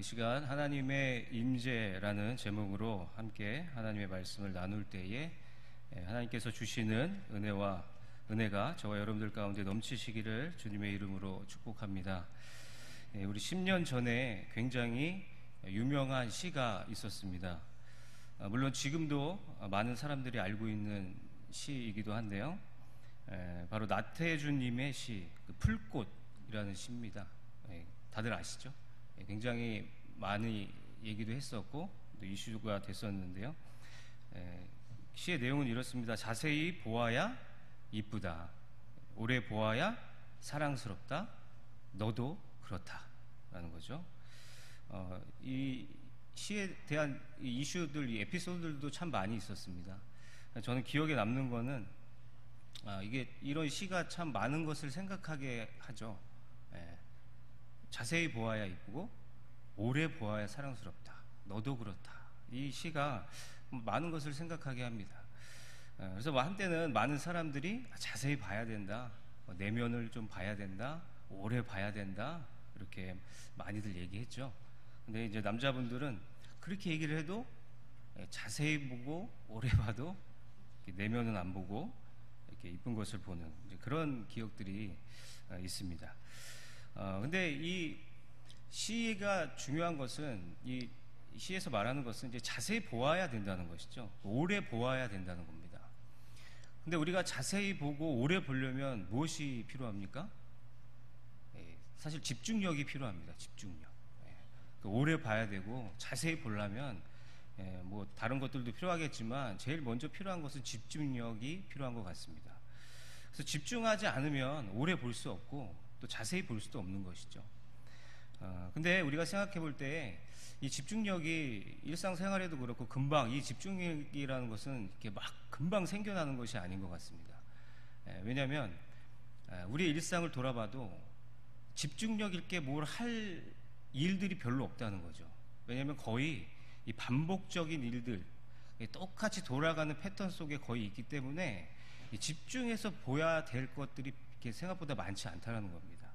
이 시간 하나님의 임재라는 제목으로 함께 하나님의 말씀을 나눌 때에 하나님께서 주시는 은혜가 저와 여러분들 가운데 넘치시기를 주님의 이름으로 축복합니다. 우리 10년 전에 굉장히 유명한 시가 있었습니다. 물론 지금도 많은 사람들이 알고 있는 시이기도 한데요. 바로 나태주님의 시, 풀꽃이라는 시입니다. 다들 아시죠? 굉장히 많이 얘기도 했었고 또 이슈가 됐었는데요. 시의 내용은 이렇습니다. 자세히 보아야 이쁘다, 오래 보아야 사랑스럽다, 너도 그렇다라는 거죠. 이 시에 대한 이 이슈들, 이 에피소드들도 참 많이 있었습니다. 저는 기억에 남는 거는 이게 이런 시가 참 많은 것을 생각하게 하죠. 자세히 보아야 이쁘고 오래 보아야 사랑스럽다, 너도 그렇다. 이 시가 많은 것을 생각하게 합니다. 그래서 한때는 많은 사람들이 자세히 봐야 된다, 내면을 좀 봐야 된다, 오래 봐야 된다, 이렇게 많이들 얘기했죠. 근데 이제 남자분들은 그렇게 얘기를 해도 자세히 보고 오래 봐도 내면은 안 보고 이렇게 이쁜 것을 보는 그런 기억들이 있습니다. 근데 이 시가 중요한 것은, 이 시에서 말하는 것은 이제 자세히 보아야 된다는 것이죠. 오래 보아야 된다는 겁니다. 근데 우리가 자세히 보고 오래 보려면 무엇이 필요합니까? 사실 집중력이 필요합니다. 집중력. 오래 봐야 되고 자세히 보려면 뭐 다른 것들도 필요하겠지만 제일 먼저 필요한 것은 집중력이 필요한 것 같습니다. 그래서 집중하지 않으면 오래 볼 수 없고 또 자세히 볼 수도 없는 것이죠. 근데 우리가 생각해 볼 때 이 집중력이 일상생활에도 그렇고 금방, 이 집중력이라는 것은 이렇게 막 금방 생겨나는 것이 아닌 것 같습니다. 왜냐하면 우리의 일상을 돌아봐도 집중력 있게 뭘 할 일들이 별로 없다는 거죠. 왜냐하면 거의 이 반복적인 일들, 똑같이 돌아가는 패턴 속에 거의 있기 때문에 집중해서 보아야 될 것들이 생각보다 많지 않다는 겁니다.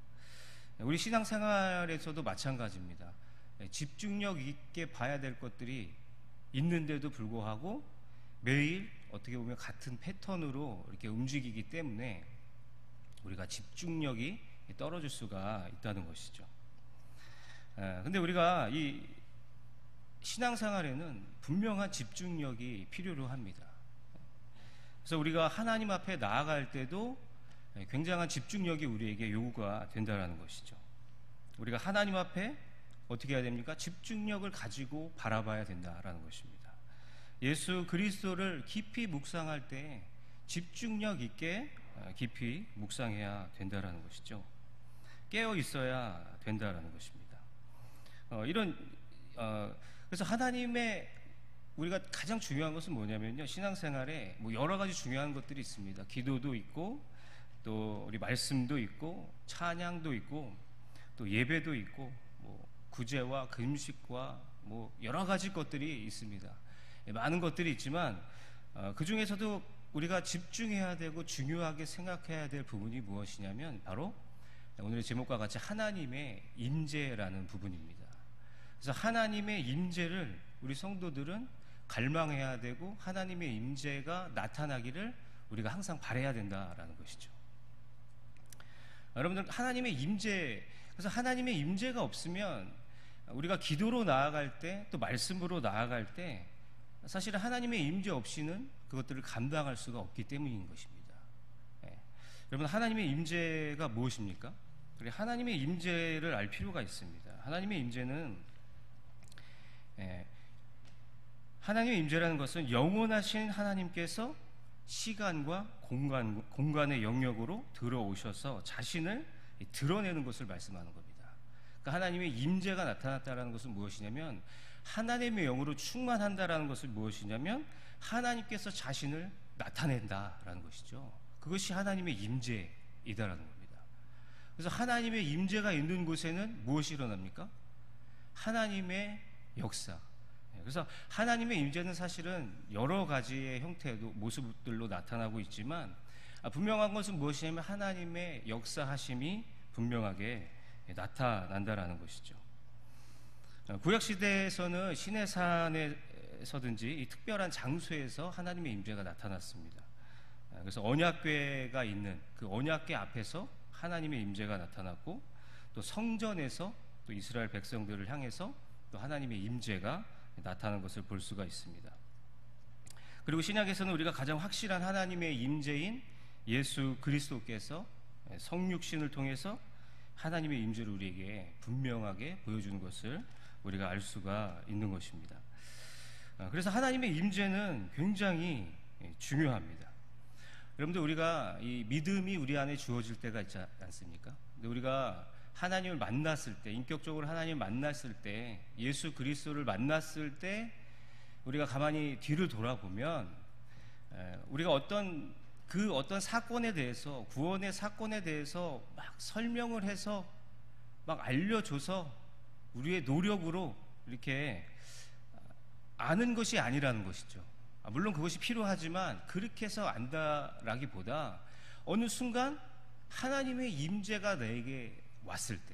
우리 신앙생활에서도 마찬가지입니다. 집중력 있게 봐야 될 것들이 있는데도 불구하고 매일 어떻게 보면 같은 패턴으로 이렇게 움직이기 때문에 우리가 집중력이 떨어질 수가 있다는 것이죠. 근데 우리가 이 신앙생활에는 분명한 집중력이 필요로 합니다. 그래서 우리가 하나님 앞에 나아갈 때도 굉장한 집중력이 우리에게 요구가 된다는 것이죠. 우리가 하나님 앞에 어떻게 해야 됩니까? 집중력을 가지고 바라봐야 된다는 것입니다. 예수 그리스도를 깊이 묵상할 때 집중력 있게 깊이 묵상해야 된다는 것이죠. 깨어 있어야 된다는 것입니다. 그래서 하나님의, 우리가 가장 중요한 것은 뭐냐면요, 신앙생활에 뭐 여러 가지 중요한 것들이 있습니다. 기도도 있고 또 우리 말씀도 있고 찬양도 있고 또 예배도 있고 뭐 구제와 금식과 뭐 여러 가지 것들이 있습니다. 많은 것들이 있지만 그 중에서도 우리가 집중해야 되고 중요하게 생각해야 될 부분이 무엇이냐면 바로 오늘의 제목과 같이 하나님의 임재라는 부분입니다. 그래서 하나님의 임재를 우리 성도들은 갈망해야 되고 하나님의 임재가 나타나기를 우리가 항상 바라야 된다라는 것이죠. 여러분들, 하나님의 임재, 그래서 하나님의 임재가 없으면 우리가 기도로 나아갈 때 또 말씀으로 나아갈 때 사실은 하나님의 임재 없이는 그것들을 감당할 수가 없기 때문인 것입니다. 여러분, 하나님의 임재가 무엇입니까? 우리 하나님의 임재를 알 필요가 있습니다. 하나님의 임재는 하나님의 임재라는 것은 영원하신 하나님께서 시간과 공간의 영역으로 들어오셔서 자신을 드러내는 것을 말씀하는 겁니다. 그러니까 하나님의 임재가 나타났다는 것은 무엇이냐면, 하나님의 영으로 충만한다라는 것은 무엇이냐면 하나님께서 자신을 나타낸다라는 것이죠. 그것이 하나님의 임재이다라는 겁니다. 그래서 하나님의 임재가 있는 곳에는 무엇이 일어납니까? 하나님의 역사. 그래서 하나님의 임재는 사실은 여러 가지의 형태도 모습들로 나타나고 있지만 분명한 것은 무엇이냐면 하나님의 역사하심이 분명하게 나타난다라는 것이죠. 구약 시대에서는 시내산에서든지 이 특별한 장소에서 하나님의 임재가 나타났습니다. 그래서 언약궤가 있는 그 언약궤 앞에서 하나님의 임재가 나타났고, 또 성전에서 또 이스라엘 백성들을 향해서 또 하나님의 임재가 나타나는 것을 볼 수가 있습니다. 그리고 신약에서는 우리가 가장 확실한 하나님의 임재인 예수 그리스도께서 성육신을 통해서 하나님의 임재를 우리에게 분명하게 보여주는 것을 우리가 알 수가 있는 것입니다. 그래서 하나님의 임재는 굉장히 중요합니다. 여러분들, 우리가 이 믿음이 우리 안에 주어질 때가 있지 않습니까? 근데 우리가 하나님을 만났을 때, 인격적으로 하나님을 만났을 때, 예수 그리스도를 만났을 때 우리가 가만히 뒤를 돌아보면 우리가 어떤 사건에 대해서, 구원의 사건에 대해서 막 설명을 해서 막 알려줘서 우리의 노력으로 이렇게 아는 것이 아니라는 것이죠. 물론 그것이 필요하지만 그렇게 해서 안다라기보다 어느 순간 하나님의 임재가 내게 왔을 때,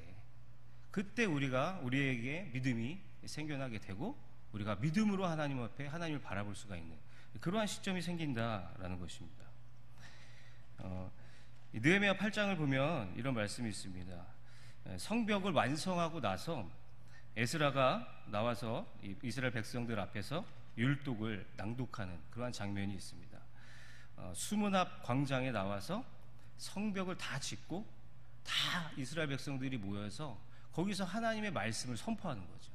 그때 우리에게 믿음이 생겨나게 되고 우리가 믿음으로 하나님 앞에 하나님을 바라볼 수가 있는 그러한 시점이 생긴다라는 것입니다. 느헤미야 8장을 보면 이런 말씀이 있습니다. 성벽을 완성하고 나서 에스라가 나와서 이스라엘 백성들 앞에서 율독을 낭독하는 그러한 장면이 있습니다. 수문 앞 광장에 나와서 성벽을 다 짓고 다 이스라엘 백성들이 모여서 거기서 하나님의 말씀을 선포하는 거죠.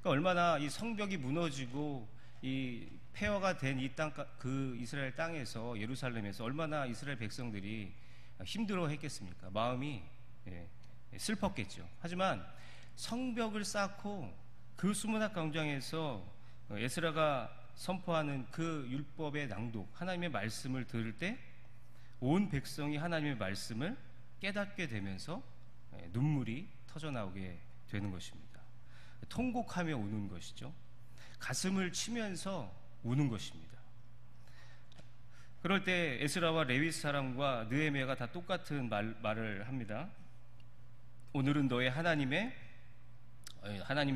그러니까 얼마나 이 성벽이 무너지고 이 폐허가 된 이 땅, 그 이스라엘 땅에서, 예루살렘에서 얼마나 이스라엘 백성들이 힘들어했겠습니까? 마음이 슬펐겠죠. 하지만 성벽을 쌓고 그 수문 앞 광장에서 에스라가 선포하는 그 율법의 낭독, 하나님의 말씀을 들을 때 온 백성이 하나님의 말씀을 깨닫게 되면서 눈물이 터져나오게 되는 것입니다. 통곡하며 우는 것이죠. 가슴을 치면서 우는 것입니다. 그럴 때 에스라와 레위 사람과 느헤미야가 다 똑같은 말을 합니다. 오늘은 너의 하나님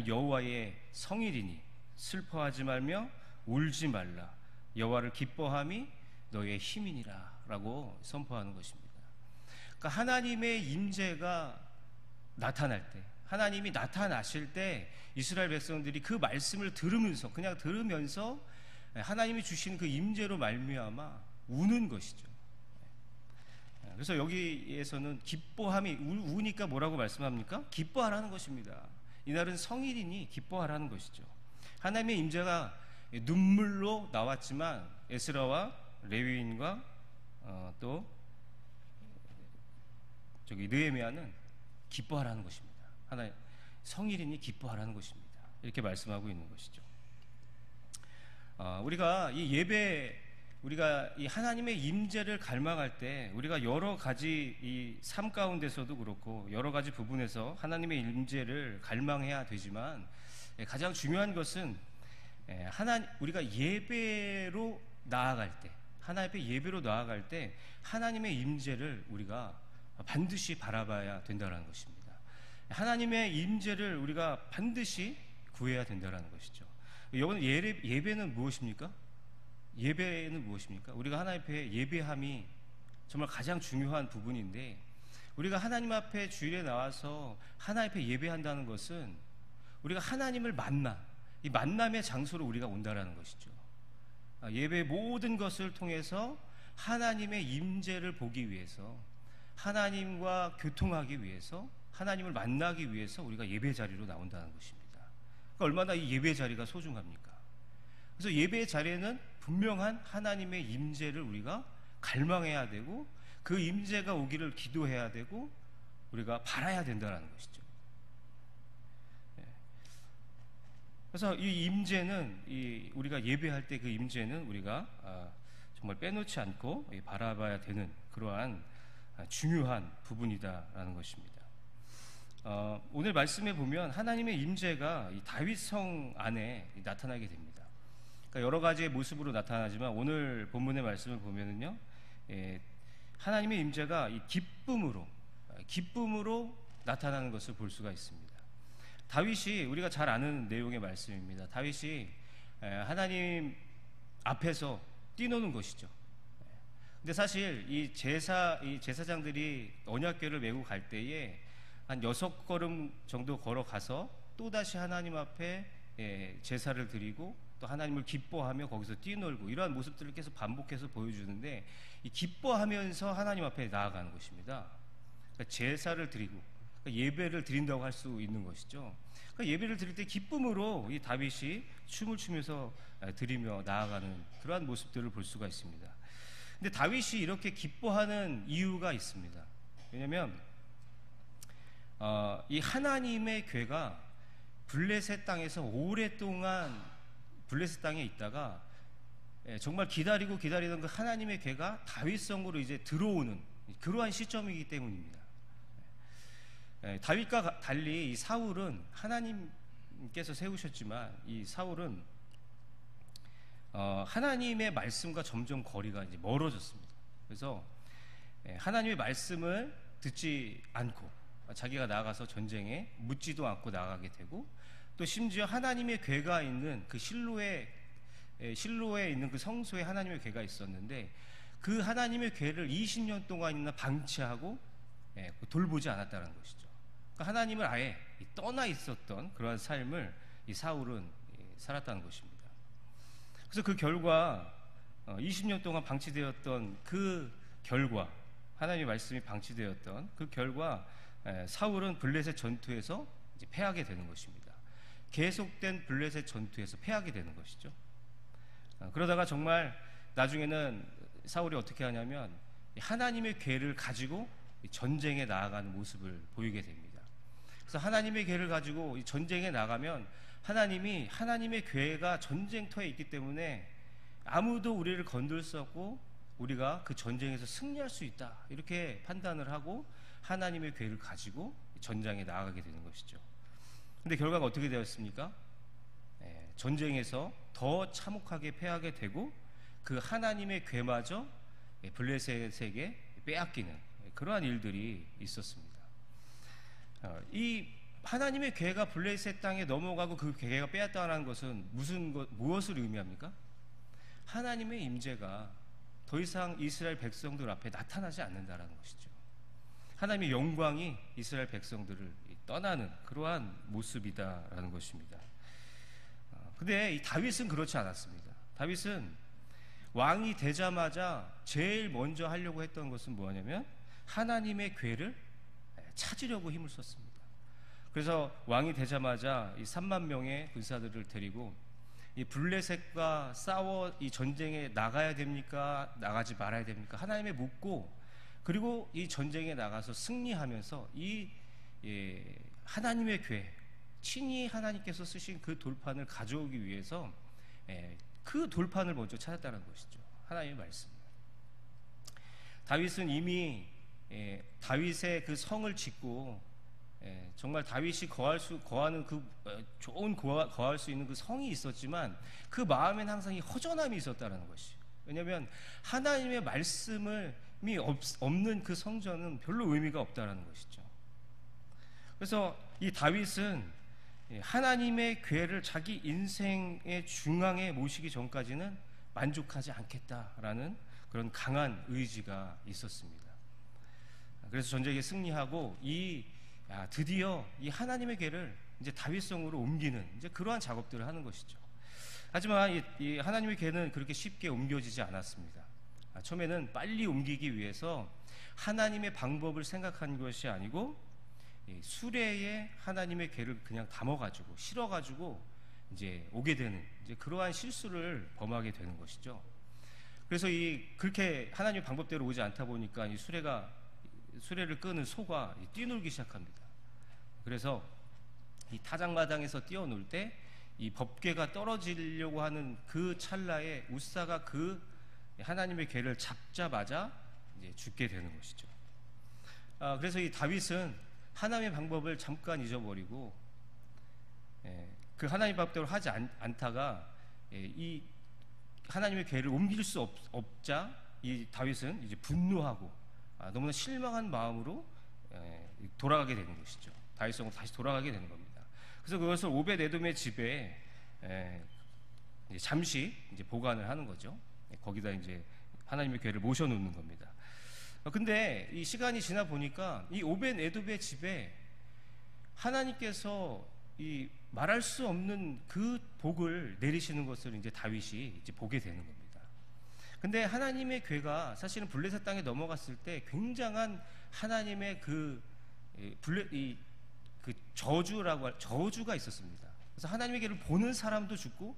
여호와의 성일이니 슬퍼하지 말며 울지 말라. 여호와를 기뻐함이 너의 힘이니라 라고 선포하는 것입니다. 그러니까 하나님의 임재가 나타날 때, 하나님이 나타나실 때 이스라엘 백성들이 그 말씀을 그냥 들으면서 하나님이 주신 그 임재로 말미암아 우는 것이죠. 그래서 여기에서는 기뻐함이, 우니까 뭐라고 말씀합니까? 기뻐하라는 것입니다. 이날은 성일이니 기뻐하라는 것이죠. 하나님의 임재가 눈물로 나왔지만 에스라와 레위인과 또 느헤미야는 기뻐하라는 것입니다. 하나님 성일이니 기뻐하라는 것입니다. 이렇게 말씀하고 있는 것이죠. 우리가 이 하나님의 임재를 갈망할 때 우리가 여러 가지 이 삶 가운데서도 그렇고 여러 가지 부분에서 하나님의 임재를 갈망해야 되지만 가장 중요한 것은 우리가 예배로 나아갈 때, 하나님 앞에 예배로 나아갈 때 하나님의 임재를 우리가 반드시 바라봐야 된다는 것입니다. 하나님의 임재를 우리가 반드시 구해야 된다는 것이죠. 여러분, 예배는 무엇입니까? 예배는 무엇입니까? 우리가 하나님 앞에 예배함이 정말 가장 중요한 부분인데, 우리가 하나님 앞에 주일에 나와서 하나님 앞에 예배한다는 것은 우리가 하나님을 이 만남의 장소로 우리가 온다라는 것이죠. 예배의 모든 것을 통해서 하나님의 임재를 보기 위해서, 하나님과 교통하기 위해서, 하나님을 만나기 위해서 우리가 예배 자리로 나온다는 것입니다. 그러니까 얼마나 이 예배 자리가 소중합니까? 그래서 예배의 자리에는 분명한 하나님의 임재를 우리가 갈망해야 되고, 그 임재가 오기를 기도해야 되고 우리가 바라야 된다는 것이죠. 그래서 이 임재는, 우리가 예배할 때 그 임재는 우리가 정말 빼놓지 않고 바라봐야 되는 그러한 중요한 부분이다라는 것입니다. 오늘 말씀에 보면 하나님의 임재가 이 다윗성 안에 나타나게 됩니다. 그러니까 여러 가지의 모습으로 나타나지만 오늘 본문의 말씀을 보면은요, 하나님의 임재가 이 기쁨으로 나타나는 것을 볼 수가 있습니다. 다윗이 우리가 잘 아는 내용의 말씀입니다. 다윗이 하나님 앞에서 뛰노는 것이죠. 근데 사실 이 제사장들이 언약궤를 메고 갈 때에 한 6걸음 정도 걸어가서 또다시 하나님 앞에 제사를 드리고 또 하나님을 기뻐하며 거기서 뛰놀고 이러한 모습들을 계속 반복해서 보여주는데, 이 기뻐하면서 하나님 앞에 나아가는 것입니다. 그러니까 제사를 드리고 예배를 드린다고 할 수 있는 것이죠. 그러니까 예배를 드릴 때 기쁨으로 이 다윗이 춤을 추면서 드리며 나아가는 그러한 모습들을 볼 수가 있습니다. 근데 다윗이 이렇게 기뻐하는 이유가 있습니다. 왜냐하면 이 하나님의 궤가 블레셋 땅에서 오랫동안 블레셋 땅에 있다가 정말 기다리던 그 하나님의 궤가 다윗성으로 이제 들어오는 그러한 시점이기 때문입니다. 다윗과 달리 이 사울은 하나님께서 세우셨지만, 이 사울은 하나님의 말씀과 점점 거리가 이제 멀어졌습니다. 그래서 하나님의 말씀을 듣지 않고 자기가 나가서 전쟁에 묻지도 않고 나가게 되고, 또 심지어 하나님의 궤가 있는 그 실로에 있는 그 성소에 하나님의 궤가 있었는데, 그 하나님의 궤를 20년 동안이나 방치하고 돌보지 않았다는 것이죠. 그러니까 하나님을 아예 떠나 있었던 그러한 삶을 이 사울은 살았다는 것입니다. 그래서 그 결과 20년 동안 방치되었던 그 결과, 하나님의 말씀이 방치되었던 그 결과 사울은 블레셋 전투에서 이제 패하게 되는 것입니다. 계속된 블레셋 전투에서 패하게 되는 것이죠. 그러다가 정말 나중에는 사울이 어떻게 하냐면 하나님의 궤를 가지고 전쟁에 나아가는 모습을 보이게 됩니다. 그래서 하나님의 궤를 가지고 전쟁에 나가면 하나님의 궤가 전쟁터에 있기 때문에 아무도 우리를 건들 수 없고 우리가 그 전쟁에서 승리할 수 있다, 이렇게 판단을 하고 하나님의 궤를 가지고 전장에 나아가게 되는 것이죠. 근데 결과가 어떻게 되었습니까? 전쟁에서 더 참혹하게 패하게 되고 그 하나님의 궤마저 블레셋에게 빼앗기는 그러한 일들이 있었습니다. 이 하나님의 궤가 블레셋 땅에 넘어가고 그 궤가 빼앗다는 것은 무엇을 의미합니까? 하나님의 임재가 더 이상 이스라엘 백성들 앞에 나타나지 않는다라는 것이죠. 하나님의 영광이 이스라엘 백성들을 떠나는 그러한 모습이다라는 것입니다. 근데 이 다윗은 그렇지 않았습니다. 다윗은 왕이 되자마자 제일 먼저 하려고 했던 것은 뭐냐면 하나님의 궤를 찾으려고 힘을 썼습니다. 그래서 왕이 되자마자 이 3만 명의 군사들을 데리고 이 블레셋과 싸워 이 전쟁에 나가야 됩니까? 나가지 말아야 됩니까? 하나님에 묻고, 그리고 이 전쟁에 나가서 승리하면서 이 하나님의 궤, 친히 하나님께서 쓰신 그 돌판을 가져오기 위해서 그 돌판을 먼저 찾았다는 것이죠. 하나님의 말씀. 다윗은 이미 다윗의 그 성을 짓고 정말 다윗이 거하는 그 좋은 거할 수 있는 그 성이 있었지만 그 마음에는 항상 이 허전함이 있었다는 것이. 왜냐하면 하나님의 말씀이 없는 그 성전은 별로 의미가 없다는 것이죠. 그래서 이 다윗은 하나님의 궤를 자기 인생의 중앙에 모시기 전까지는 만족하지 않겠다라는 그런 강한 의지가 있었습니다. 그래서 전쟁에 승리하고 드디어 이 하나님의 궤를 이제 다윗성으로 옮기는 이제 그러한 작업들을 하는 것이죠. 하지만 이 하나님의 궤는 그렇게 쉽게 옮겨지지 않았습니다. 처음에는 빨리 옮기기 위해서 하나님의 방법을 생각한 것이 아니고 수레에 하나님의 궤를 그냥 담아가지고 실어가지고 이제 오게 되는 이제 그러한 실수를 범하게 되는 것이죠. 그래서 그렇게 하나님의 방법대로 오지 않다 보니까 이 수레를 끄는 소가 뛰놀기 시작합니다. 그래서 이 타작마당에서 뛰어놀 때 이 법궤가 떨어지려고 하는 그 찰나에 웃사가 그 하나님의 궤를 잡자마자 이제 죽게 되는 것이죠. 그래서 이 다윗은 하나님의 방법을 잠깐 잊어버리고 그 하나님 방법대로 하지 않다가 이 하나님의 궤를 옮길 수 없자 이 다윗은 이제 분노하고 너무나 실망한 마음으로 돌아가게 되는 것이죠. 다윗성으로 다시 돌아가게 되는 겁니다. 그래서 그것을 오벳에돔의 집에 이제 잠시 이제 보관을 하는 거죠. 거기다 이제 하나님의 괴를 모셔놓는 겁니다. 근데 이 시간이 지나 보니까 이 오벳에돔의 집에 하나님께서 이 말할 수 없는 그 복을 내리시는 것을 이제 다윗이 이제 보게 되는 겁니다. 근데 하나님의 괴가 사실은 블레셋 땅에 넘어갔을 때 굉장한 하나님의 그 저주가 있었습니다. 그래서 하나님의 괴를 보는 사람도 죽고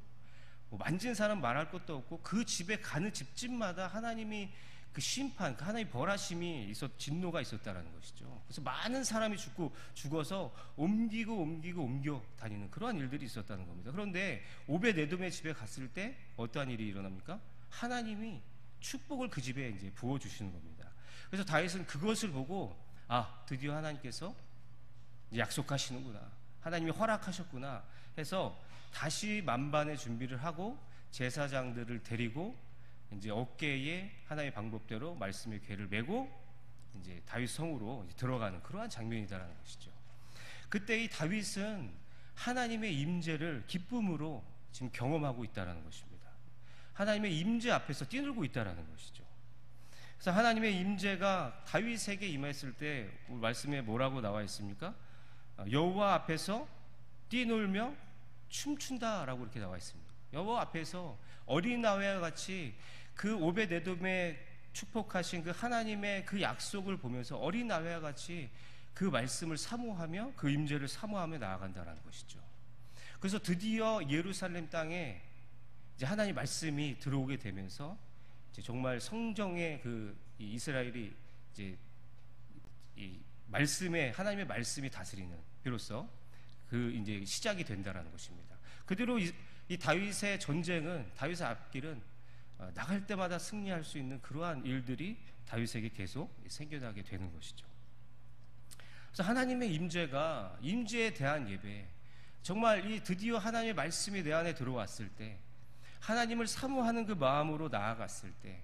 뭐 만진 사람 말할 것도 없고 그 집에 가는 집집마다 하나님이 그 심판, 그 하나님의 벌하심이 진노가 있었다라는 것이죠. 그래서 많은 사람이 죽어서 옮겨 다니는 그러한 일들이 있었다는 겁니다. 그런데 오벳에돔의 집에 갔을 때 어떠한 일이 일어납니까? 하나님이 축복을 그 집에 이제 부어 주시는 겁니다. 그래서 다윗은 그것을 보고 드디어 하나님께서 약속하시는구나, 하나님이 허락하셨구나 해서 다시 만반의 준비를 하고 제사장들을 데리고 이제 어깨에 하나의 방법대로 말씀의 궤를 메고 이제 다윗 성으로 이제 들어가는 그러한 장면이다라는 것이죠. 그때 이 다윗은 하나님의 임재를 기쁨으로 지금 경험하고 있다라는 것입니다. 하나님의 임재 앞에서 뛰놀고 있다라는 것이죠. 그래서 하나님의 임재가 다윗에게 임했을 때 말씀에 뭐라고 나와 있습니까? 여호와 앞에서 뛰놀며 춤춘다라고 이렇게 나와 있습니다. 여호와 앞에서 어린아이와 같이 그 오벳에돔에 축복하신 그 하나님의 그 약속을 보면서 어린아이와 같이 그 말씀을 사모하며 그 임재를 사모하며 나아간다는 것이죠. 그래서 드디어 예루살렘 땅에 이제 하나님 말씀이 들어오게 되면서 이제 정말 성정의 그 이스라엘이 이제 이 말씀에 하나님의 말씀이 다스리는 비로소 그 이제 시작이 된다라는 것입니다. 그대로 이 다윗의 전쟁은, 다윗의 앞길은 나갈 때마다 승리할 수 있는 그러한 일들이 다윗에게 계속 생겨나게 되는 것이죠. 그래서 하나님의 임재에 대한 예배, 정말 이 드디어 하나님의 말씀이 내 안에 들어왔을 때, 하나님을 사모하는 그 마음으로 나아갔을 때,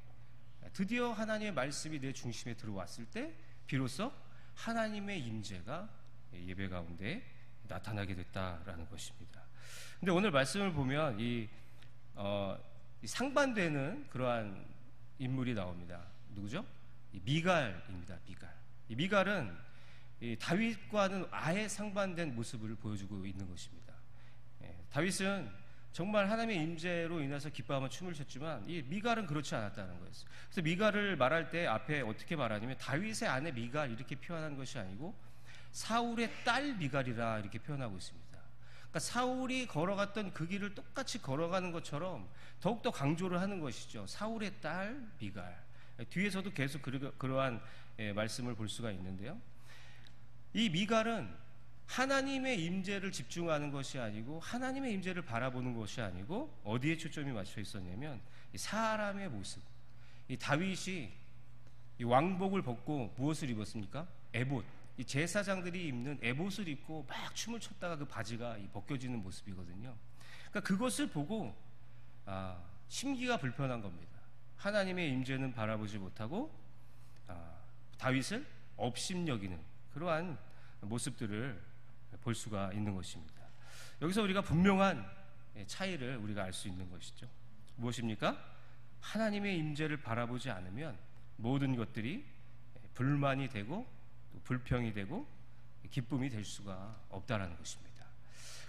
드디어 하나님의 말씀이 내 중심에 들어왔을 때 비로소 하나님의 임재가 예배 가운데 나타나게 됐다라는 것입니다. 근데 오늘 말씀을 보면 이 상반되는 그러한 인물이 나옵니다. 누구죠? 미갈입니다. 이 미갈은 이 다윗과는 아예 상반된 모습을 보여주고 있는 것입니다. 다윗은 정말 하나님의 임재로 인해서 기뻐하며 춤을 췄지만 이 미갈은 그렇지 않았다는 거였어요. 그래서 미갈을 말할 때 앞에 어떻게 말하냐면 다윗의 아내 미갈 이렇게 표현하는 것이 아니고 사울의 딸 미갈이라 이렇게 표현하고 있습니다. 그러니까 사울이 걸어갔던 그 길을 똑같이 걸어가는 것처럼 더욱더 강조를 하는 것이죠. 사울의 딸 미갈. 뒤에서도 계속 그러한 말씀을 볼 수가 있는데요. 이 미갈은 하나님의 임재를 집중하는 것이 아니고 하나님의 임재를 바라보는 것이 아니고 어디에 초점이 맞춰 있었냐면 이 사람의 모습. 이 다윗이 이 왕복을 벗고 무엇을 입었습니까? 에봇. 이 제사장들이 입는 에봇을 입고 막 춤을 췄다가 그 바지가 벗겨지는 모습이거든요. 그러니까 그것을 보고 심기가 불편한 겁니다. 하나님의 임재는 바라보지 못하고 다윗을 업심여기는 그러한 모습들을 볼 수가 있는 것입니다. 여기서 우리가 분명한 차이를 우리가 알 수 있는 것이죠. 무엇입니까? 하나님의 임재를 바라보지 않으면 모든 것들이 불만이 되고 또 불평이 되고 기쁨이 될 수가 없다라는 것입니다.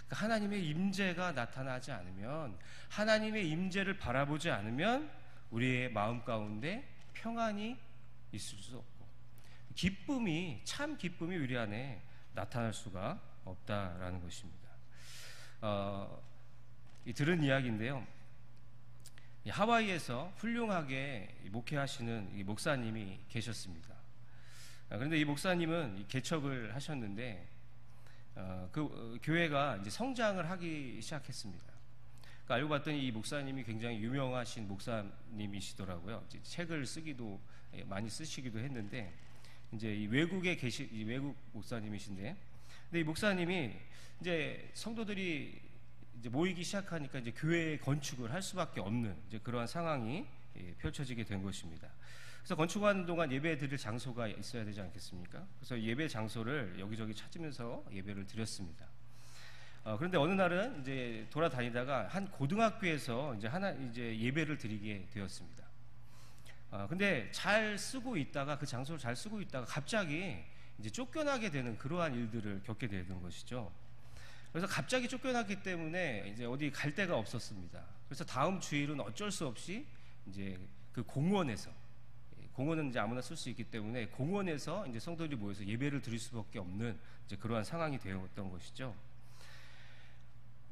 그러니까 하나님의 임재가 나타나지 않으면, 하나님의 임재를 바라보지 않으면 우리의 마음 가운데 평안이 있을 수 없고 참 기쁨이 우리 안에 나타날 수가 없다라는 것입니다. 들은 이야기인데요. 하와이에서 훌륭하게 목회하시는 목사님이 계셨습니다. 그런데 이 목사님은 개척을 하셨는데 그 교회가 이제 성장을 하기 시작했습니다. 그러니까 알고 봤더니 이 목사님이 굉장히 유명하신 목사님이시더라고요. 이제 책을 쓰기도 많이 쓰시기도 했는데 이제 이 외국에 이 외국 목사님이신데, 근데 이 목사님이 이제 성도들이 이제 모이기 시작하니까 이제 교회 건축을 할 수밖에 없는 이제 그러한 상황이 펼쳐지게 된 것입니다. 그래서 건축하는 동안 예배 드릴 장소가 있어야 되지 않겠습니까? 그래서 예배 장소를 여기저기 찾으면서 예배를 드렸습니다. 그런데 어느 날은 이제 돌아다니다가 한 고등학교에서 이제 예배를 드리게 되었습니다. 근데 잘 쓰고 있다가 그 장소를 잘 쓰고 있다가 갑자기 이제 쫓겨나게 되는 그러한 일들을 겪게 되는 것이죠. 그래서 갑자기 쫓겨났기 때문에 이제 어디 갈 데가 없었습니다. 그래서 다음 주일은 어쩔 수 없이 이제 그 공원은 이제 아무나 쓸 수 있기 때문에 공원에서 이제 성도들이 모여서 예배를 드릴 수밖에 없는 이제 그러한 상황이 되었던 것이죠.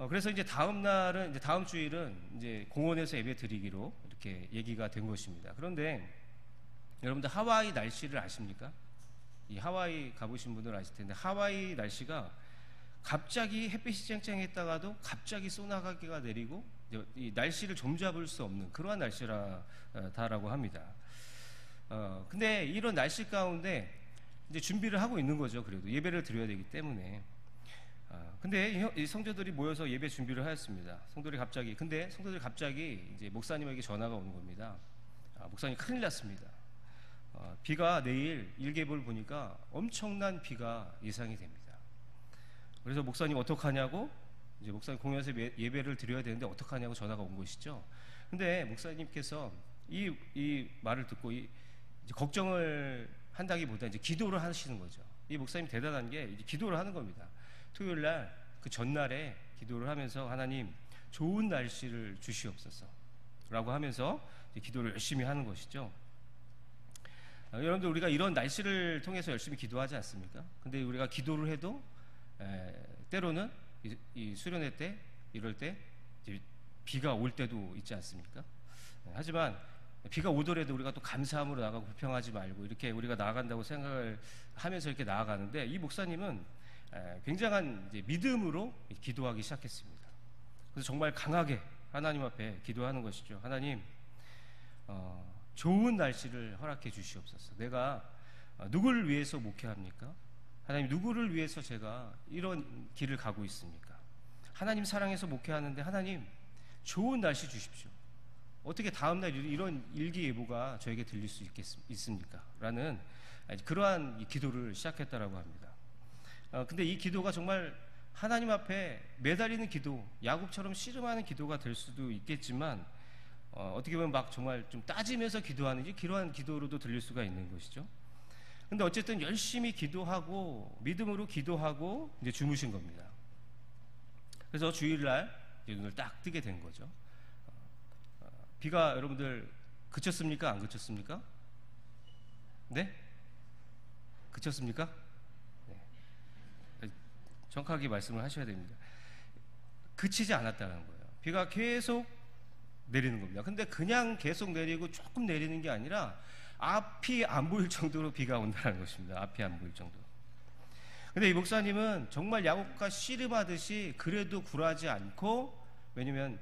그래서 이제 다음 주일은 이제 공원에서 예배 드리기로 이렇게 얘기가 된 것입니다. 그런데 여러분들 하와이 날씨를 아십니까? 이 하와이 가보신 분들은 아실 텐데 하와이 날씨가 갑자기 햇빛이 쨍쨍했다가도 갑자기 소나기가 내리고 이 날씨를 좀잡을 수 없는 그러한 날씨라고 합니다. 근데 이런 날씨 가운데 이제 준비를 하고 있는 거죠. 그래도 예배를 드려야 되기 때문에. 근데 이 성도들이 모여서 예배 준비를 하였습니다. 성도들이 갑자기 이제 목사님에게 전화가 오는 겁니다. 목사님 큰일 났습니다. 비가 내일 일기예보를 보니까 엄청난 비가 예상이 됩니다. 그래서 목사님 어떡하냐고 이제 목사님 공연에서 예배를 드려야 되는데 어떡하냐고 전화가 온 것이죠. 근데 목사님께서 이 말을 듣고 이제 걱정을 한다기보다 이제 기도를 하시는 거죠. 이 목사님 대단한 게 이제 기도를 하는 겁니다. 토요일 날 그 전날에 기도를 하면서 하나님 좋은 날씨를 주시옵소서라고 하면서 이제 기도를 열심히 하는 것이죠. 여러분들 우리가 이런 날씨를 통해서 열심히 기도하지 않습니까? 근데 우리가 기도를 해도 때로는 이 수련회 때 이럴 때 이제 비가 올 때도 있지 않습니까? 하지만 비가 오더라도 우리가 또 감사함으로 나가고 불평하지 말고 이렇게 우리가 나아간다고 생각을 하면서 이렇게 나아가는데 이 목사님은 굉장한 이제 믿음으로 기도하기 시작했습니다. 그래서 정말 강하게 하나님 앞에 기도하는 것이죠. 하나님, 좋은 날씨를 허락해 주시옵소서. 내가 누구를 위해서 목회합니까? 하나님, 누구를 위해서 제가 이런 길을 가고 있습니까? 하나님 사랑해서 목회하는데 하나님 좋은 날씨 주십시오. 어떻게 다음날 이런 일기예보가 저에게 들릴 수 있습니까? 라는 그러한 기도를 시작했다라고 합니다. 근데 이 기도가 정말 하나님 앞에 매달리는 기도, 야곱처럼 씨름하는 기도가 될 수도 있겠지만 어떻게 보면 막 정말 좀 따지면서 기도하는지 그러한 기도로도 들릴 수가 있는 것이죠. 근데 어쨌든 열심히 기도하고 믿음으로 기도하고 이제 주무신 겁니다. 그래서 주일날 눈을 딱 뜨게 된 거죠. 비가 여러분들 그쳤습니까? 안 그쳤습니까? 네? 그쳤습니까? 네. 정확하게 말씀을 하셔야 됩니다. 그치지 않았다는 거예요. 비가 계속 내리는 겁니다. 근데 그냥 계속 내리고 조금 내리는 게 아니라 앞이 안 보일 정도로 비가 온다는 것입니다. 앞이 안 보일 정도. 근데 이 목사님은 정말 야곱과 씨름하듯이 그래도 굴하지 않고, 왜냐면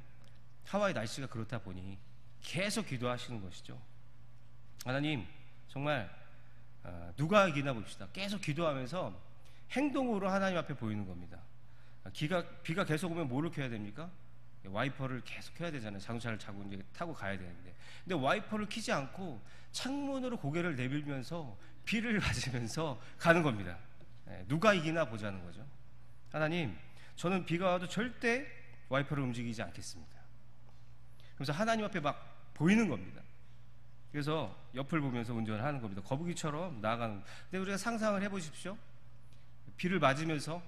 하와이 날씨가 그렇다 보니 계속 기도하시는 것이죠. 하나님 정말 누가 이기나 봅시다. 계속 기도하면서 행동으로 하나님 앞에 보이는 겁니다. 비가 계속 오면 뭐를 켜야 됩니까? 와이퍼를 계속 켜야 되잖아요. 자동차를 이제 타고 가야 되는데. 근데 와이퍼를 켜지 않고 창문으로 고개를 내밀면서 비를 맞으면서 가는 겁니다. 누가 이기나 보자는 거죠. 하나님, 저는 비가 와도 절대 와이퍼를 움직이지 않겠습니다. 그래서 하나님 앞에 막 보이는 겁니다. 그래서 옆을 보면서 운전을 하는 겁니다. 거북이처럼 나아가는. 근데 우리가 상상을 해보십시오. 비를 맞으면서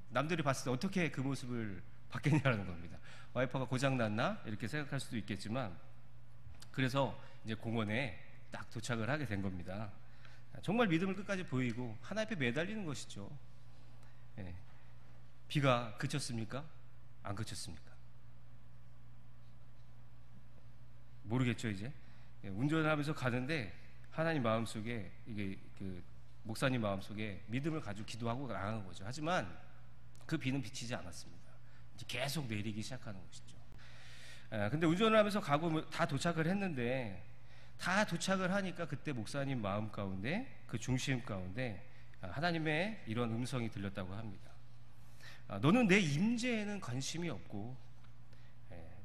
남들이 봤을 때 어떻게 그 모습을 받겠냐라는 겁니다. 와이퍼가 고장났나? 이렇게 생각할 수도 있겠지만, 그래서 이제 공원에 딱 도착을 하게 된 겁니다. 정말 믿음을 끝까지 보이고 하나님 앞에 매달리는 것이죠. 비가 그쳤습니까? 안 그쳤습니까? 모르겠죠. 이제 운전을 하면서 가는데 하나님 마음속에 이게 그 목사님 마음속에 믿음을 가지고 기도하고 나가는 거죠. 하지만 그 비는 비치지 않았습니다. 이제 계속 내리기 시작하는 것이죠. 근데 운전을 하면서 가고 다 도착을 했는데, 다 도착을 하니까 그때 목사님 마음 가운데, 그 중심 가운데 하나님의 이런 음성이 들렸다고 합니다. 너는 내 임재에는 관심이 없고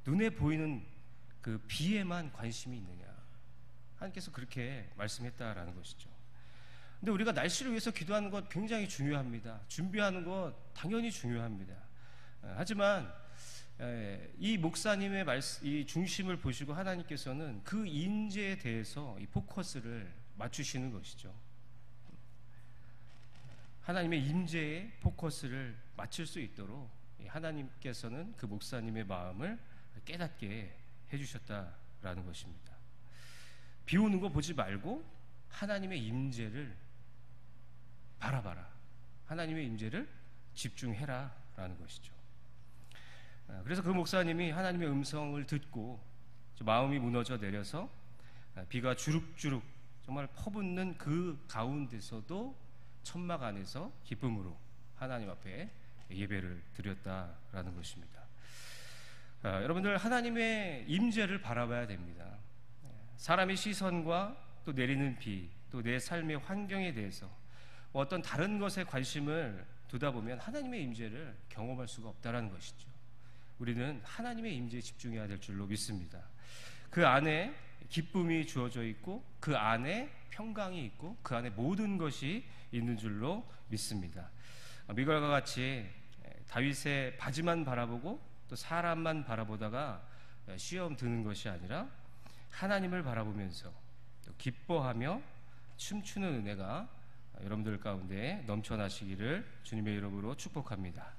눈에 보이는 그 비에만 관심이 있느냐. 하나님께서 그렇게 말씀했다라는 것이죠. 근데 우리가 날씨를 위해서 기도하는 것 굉장히 중요합니다. 준비하는 것 당연히 중요합니다. 하지만 이 목사님의 이 중심을 보시고 하나님께서는 그 인재에 대해서 이 포커스를 맞추시는 것이죠. 하나님의 임재에 포커스를 맞출 수 있도록 하나님께서는 그 목사님의 마음을 깨닫게 해주셨다라는 것입니다. 비 오는 거 보지 말고 하나님의 임재를 바라봐라. 하나님의 임재를 집중해라 라는 것이죠. 그래서 그 목사님이 하나님의 음성을 듣고 마음이 무너져 내려서 비가 주룩주룩 정말 퍼붓는 그 가운데서도 천막 안에서 기쁨으로 하나님 앞에 예배를 드렸다라는 것입니다. 여러분들, 하나님의 임재를 바라봐야 됩니다. 사람의 시선과 또 내리는 비, 또 내 삶의 환경에 대해서 어떤 다른 것에 관심을 두다 보면 하나님의 임재를 경험할 수가 없다라는 것이죠. 우리는 하나님의 임재에 집중해야 될 줄로 믿습니다. 그 안에 기쁨이 주어져 있고 그 안에 평강이 있고 그 안에 모든 것이 있는 줄로 믿습니다. 미갈과 같이 다윗의 바지만 바라보고 또 사람만 바라보다가 시험 드는 것이 아니라 하나님을 바라보면서 또 기뻐하며 춤추는 은혜가 여러분들 가운데 넘쳐나시기를 주님의 이름으로 축복합니다.